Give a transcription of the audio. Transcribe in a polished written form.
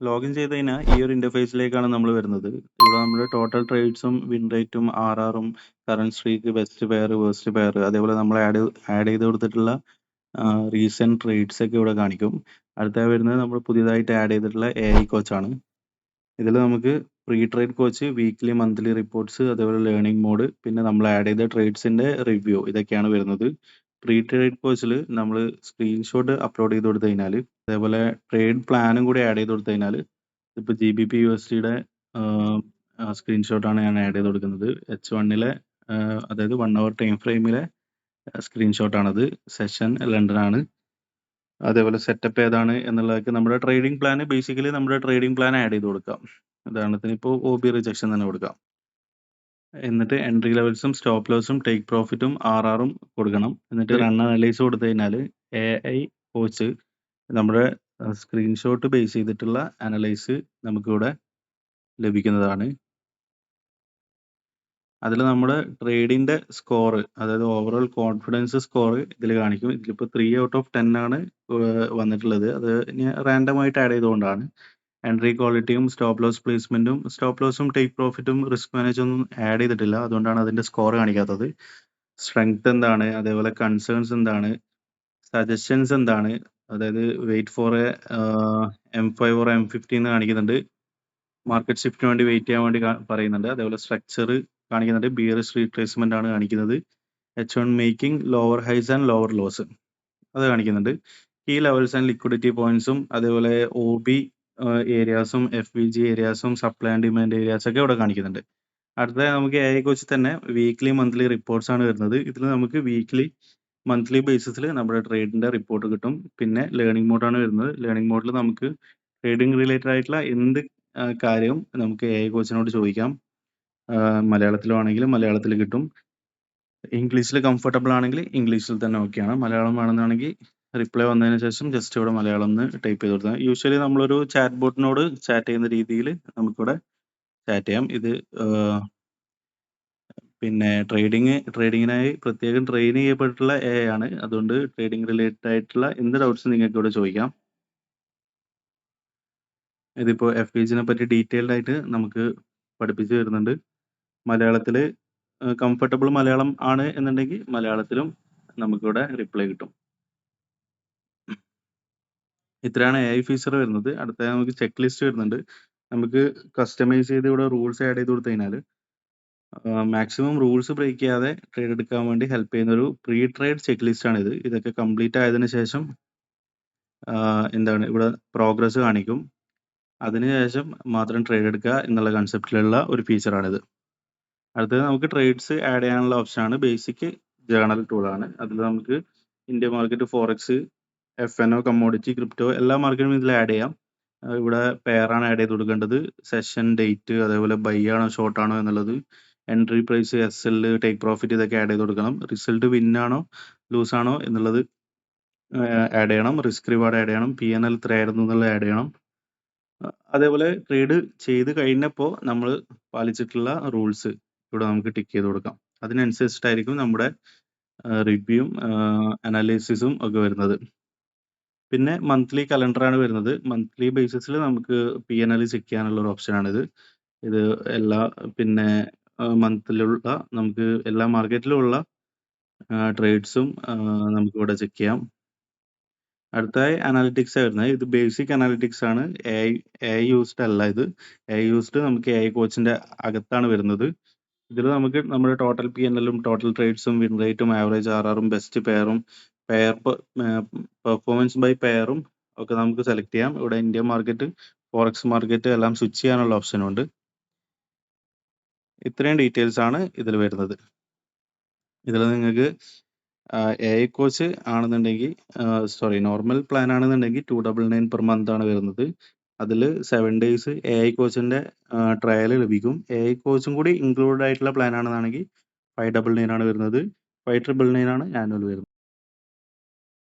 Login ചെയ്ത് കഴിഞ്ഞാൽ ഈ ഒരു ഇന്റർഫേസിലേക്കാണ് നമ്മൾ വരുന്നത്. ഇവിടെ നമ്മൾ ടോട്ടൽ ട്രേഡ്സും വിൻ റേറ്റും ആർആറും current streak best pair worst pair അതേപോലെ നമ്മൾ ആഡ് ചെയ്ത് കൊടുത്തിട്ടുള്ള റീസെന്റ് ട്രേഡ്സ് ഒക്കെ ഇവിടെ കാണിക്കും. അടുത്ത വരുന്നത് നമ്മൾ പുതിയതായിട്ട് ആഡ് ചെയ്തിട്ടുള്ള AI കോച്ചാണ്. ഇതിൽ നമുക്ക് pre trade coach weekly monthly reports അതേപോലെ ലേണിംഗ് മോഡ് പിന്നെ നമ്മൾ ആഡ് ചെയ്ത ട്രേഡ്സിന്റെ റിവ്യൂ ഇതൊക്കെയാണ് വരുന്നത്. പ്രീ ട്രേഡ് കോച്ചിൽ നമ്മൾ സ്ക്രീൻഷോട്ട് അപ്ലോഡ് ചെയ്ത് കൊടുത്തു കഴിഞ്ഞാൽ അതേപോലെ ട്രേഡ് പ്ലാനും കൂടി ആഡ് ചെയ്ത് കൊടുത്തു കഴിഞ്ഞാൽ ഇപ്പോൾ GBP/USDയുടെ സ്ക്രീൻഷോട്ടാണ് ഞാൻ ആഡ് ചെയ്ത് കൊടുക്കുന്നത്. H1 അതായത് 1 hour ടൈം ഫ്രെയിമിലെ സ്ക്രീൻഷോട്ടാണത്. സെഷൻ ലണ്ടൻ ആണ്. അതേപോലെ സെറ്റപ്പ് ഏതാണ് എന്നുള്ളതൊക്കെ നമ്മുടെ ട്രേഡിംഗ് പ്ലാൻ ബേസിക്കലി നമ്മുടെ ട്രേഡിംഗ് പ്ലാൻ ആഡ് ചെയ്ത് കൊടുക്കാം. ഉദാഹരണത്തിന് ഇപ്പോൾ OB റിജക്ഷൻ തന്നെ കൊടുക്കാം. എന്നിട്ട് എൻട്രി ലെവൽസും സ്റ്റോപ്പ് ലോസും ടേക്ക് പ്രോഫിറ്റും ആർആറും കൊടുക്കണം. എന്നിട്ട് റൺ അനലൈസ് കൊടുത്തു കഴിഞ്ഞാൽ AI കോച്ച് നമ്മുടെ സ്ക്രീൻഷോട്ട് ബേസ് ചെയ്തിട്ടുള്ള അനലൈസ് നമുക്കിവിടെ ലഭിക്കുന്നതാണ്. അതിൽ നമ്മുടെ ട്രേഡിന്റെ സ്കോർ അതായത് ഓവറോൾ കോൺഫിഡൻസ് സ്കോർ ഇതിൽ കാണിക്കും. ഇതിലിപ്പോൾ 3 out of 10 ആണ് വന്നിട്ടുള്ളത്. അത് റാൻഡം ആയിട്ട് ആഡ് ചെയ്തുകൊണ്ടാണ്. എൻട്രി ക്വാളിറ്റിയും സ്റ്റോപ്പ് ലോസും ടേക്ക് പ്രോഫിറ്റും റിസ്ക് മാനേജ് ഒന്നും ആഡ് ചെയ്തിട്ടില്ല. അതുകൊണ്ടാണ് അതിന്റെ സ്കോർ കാണിക്കാത്തത്. സ്ട്രെങ്ത് എന്താണ്, അതേപോലെ കൺസേൺസ് എന്താണ്, സജഷൻസ് എന്താണ്, അതായത് wait for M5 or M50 എന്ന് കാണിക്കുന്നുണ്ട്. മാർക്കറ്റ് ഷിഫ്റ്റിന് വേണ്ടി വെയിറ്റ് ചെയ്യാൻ വേണ്ടി പറയുന്നുണ്ട്. അതേപോലെ സ്ട്രക്ചർ കാണിക്കുന്നുണ്ട്. ബിയറിഷ് റീട്രേസ്മെന്റ് ആണ് കാണിക്കുന്നത്. H1 making lower highs and lower lows അത് കാണിക്കുന്നുണ്ട്. കീ ലെവൽസ് ആൻഡ് ലിക്വിഡിറ്റി പോയിന്റ്സും അതേപോലെ OB ഏരിയാസും FVG ഏരിയാസും സപ്ലൈ ആൻഡ് ഡിമാൻഡ് ഏരിയാസ് ഒക്കെ ഇവിടെ കാണിക്കുന്നുണ്ട്. അടുത്ത നമുക്ക് AI കോച്ച് തന്നെ വീക്ക്ലി മന്ത്ലി റിപ്പോർട്ട്സ് ആണ് വരുന്നത്. ഇതിൽ നമുക്ക് വീക്ക്ലി മന്ത്ലി ബേസിസിൽ നമ്മുടെ ട്രേഡിന്റെ റിപ്പോർട്ട് കിട്ടും. പിന്നെ ലേണിംഗ് മോഡാണ് വരുന്നത്. ലേണിംഗ് മോഡിൽ നമുക്ക് ട്രേഡിംഗ് റിലേറ്റഡ് ആയിട്ടുള്ള എന്ത് കാര്യവും നമുക്ക് AI കോച്ചിനോട് ചോദിക്കാം. മലയാളത്തിലും ആണെങ്കിൽ മലയാളത്തിൽ കിട്ടും. ഇംഗ്ലീഷിൽ കംഫർട്ടബിൾ ആണെങ്കിൽ ഇംഗ്ലീഷിൽ തന്നെ ഓക്കെയാണ്. മലയാളം വേണമെന്നാണെങ്കിൽ റിപ്ലൈ വന്നതിന് ശേഷം ജസ്റ്റ് ഇവിടെ മലയാളം എന്ന് ടൈപ്പ് ചെയ്ത് കൊടുത്താൽ യൂഷ്വലി നമ്മളൊരു ചാറ്റ് ബോട്ടിനോട് ചാറ്റ് ചെയ്യുന്ന രീതിയിൽ നമുക്കിവിടെ ചാറ്റ് ചെയ്യാം. ഇത് പിന്നെ ട്രേഡിങ്ങിനായി പ്രത്യേകം ട്രെയിൻ ചെയ്യപ്പെട്ടിട്ടുള്ള AI ആണ്. അതുകൊണ്ട് ട്രേഡിംഗ് റിലേറ്റഡ് ആയിട്ടുള്ള എന്ത് ഡൗട്ട്സ് നിങ്ങൾക്ക് ഇവിടെ ചോദിക്കാം. ഇതിപ്പോൾ FVGനെ പറ്റി ഡീറ്റെയിൽഡ് ആയിട്ട് നമുക്ക് പഠിപ്പിച്ചു തരുന്നുണ്ട്. മലയാളത്തിൽ കംഫർട്ടബിൾ മലയാളം ആണ് എന്നുണ്ടെങ്കിൽ മലയാളത്തിലും നമുക്കിവിടെ റിപ്ലൈ കിട്ടും. ഇത്രയാണ് AI ഫീച്ചർ വരുന്നത്. അടുത്ത നമുക്ക് ചെക്ക് ലിസ്റ്റ് വരുന്നുണ്ട്. നമുക്ക് കസ്റ്റമൈസ് ചെയ്ത് ഇവിടെ റൂൾസ് ആഡ് ചെയ്ത് കൊടുത്തു കഴിഞ്ഞാൽ മാക്സിമം റൂൾസ് ബ്രേക്ക് ചെയ്യാതെ ട്രേഡ് എടുക്കാൻ വേണ്ടി ഹെൽപ്പ് ചെയ്യുന്ന ഒരു പ്രീ ട്രേഡ് ചെക്ക് ലിസ്റ്റ് ആണ് ഇത്. ഇതൊക്കെ കംപ്ലീറ്റ് ആയതിനു ശേഷം എന്താണ് ഇവിടെ പ്രോഗ്രസ് കാണിക്കും. അതിനുശേഷം മാത്രം ട്രേഡ് എടുക്കുക എന്നുള്ള കൺസെപ്റ്റിലുള്ള ഒരു ഫീച്ചറാണിത്. അടുത്തത് നമുക്ക് ട്രേഡ്സ് ആഡ് ചെയ്യാനുള്ള ഓപ്ഷനാണ്. ബേസിക് ജേണൽ ടൂളാണ്. അതിൽ നമുക്ക് India market, forex, FNO, commodity, crypto എല്ലാ മാർക്കറ്റും ഇതിൽ ആഡ് ചെയ്യാം. ഇവിടെ പെയറാണ് ആഡ് ചെയ്ത് കൊടുക്കേണ്ടത്. സെഷൻ ഡേറ്റ് അതേപോലെ ബൈ ആണോ ഷോർട്ട് ആണോ എന്നുള്ളത്, entry price, SL, take profit ഇതൊക്കെ ആഡ് ചെയ്ത് കൊടുക്കണം. റിസൾട്ട് വിൻ ആണോ ലൂസ് ആണോ എന്നുള്ളത് ആഡ് ചെയ്യണം. റിസ്ക് റിവാർഡ് ആഡ് ചെയ്യണം. PNL എത്ര ആയിരുന്നു എന്നുള്ളത് ആഡ് ചെയ്യണം. അതേപോലെ ട്രേഡ് ചെയ്ത് കഴിഞ്ഞപ്പോൾ നമ്മൾ പാലിച്ചിട്ടുള്ള റൂൾസ് ഇവിടെ നമുക്ക് ടിക്ക് ചെയ്ത് കൊടുക്കാം. അതിനനുസരിച്ചിട്ടായിരിക്കും നമ്മുടെ റിവ്യൂവും അനാലിസിസും ഒക്കെ വരുന്നത്. പിന്നെ മന്ത്ലി കലണ്ടറാണ് വരുന്നത്. മന്ത്ലി ബേസിസിൽ നമുക്ക് PNL ചെക്ക് ചെയ്യാനുള്ള ഒരു ഓപ്ഷനാണിത്. ഇത് എല്ലാ പിന്നെ മന്തിലുള്ള നമുക്ക് എല്ലാ മാർക്കറ്റിലുള്ള ട്രേഡ്സും നമുക്കിവിടെ ചെക്ക് ചെയ്യാം. അടുത്തതായി അനാലിറ്റിക്സ് വരുന്നത്. ഇത് ബേസിക് അനാലിറ്റിക്സ് ആണ്. AI യൂസ്ഡ് അല്ല ഇത്. AI യൂസ്ഡ് നമുക്ക് AI കോച്ചിന്റെ അകത്താണ് വരുന്നത്. ഇതിൽ നമുക്ക് നമ്മുടെ ടോട്ടൽ PNLും ടോട്ടൽ ട്രേഡ്സും വിൻ റേറ്റും ആവറേജ് ആർആറും ബെസ്റ്റ് പെയറും പെർഫോമൻസ് ബൈ പെയറും ഒക്കെ നമുക്ക് സെലക്ട് ചെയ്യാം. ഇവിടെ ഇന്ത്യ മാർക്കറ്റ്, ഫോറക്സ് മാർക്കറ്റ് എല്ലാം സ്വിച്ച് ചെയ്യാനുള്ള ഓപ്ഷനും ഉണ്ട്. ഇത്രയും ഡീറ്റെയിൽസ് ആണ് ഇതിൽ വരുന്നത്. ഇതിൽ നിങ്ങൾക്ക് AI കോച്ച് ആണെന്നുണ്ടെങ്കിൽ നോർമൽ പ്ലാൻ ആണെന്നുണ്ടെങ്കിൽ 299 പെർ മന്ത് ആണ് വരുന്നത്. അതിൽ 7 days AI കോച്ചിന്റെ ട്രയൽ ലഭിക്കും. AI കോച്ചും കൂടി ഇൻക്ലൂഡ് ആയിട്ടുള്ള പ്ലാൻ ആണെന്നാണെങ്കിൽ 599 ആണ് വരുന്നത്. 599 ആണ് ആനുവൽ വരുന്നത്.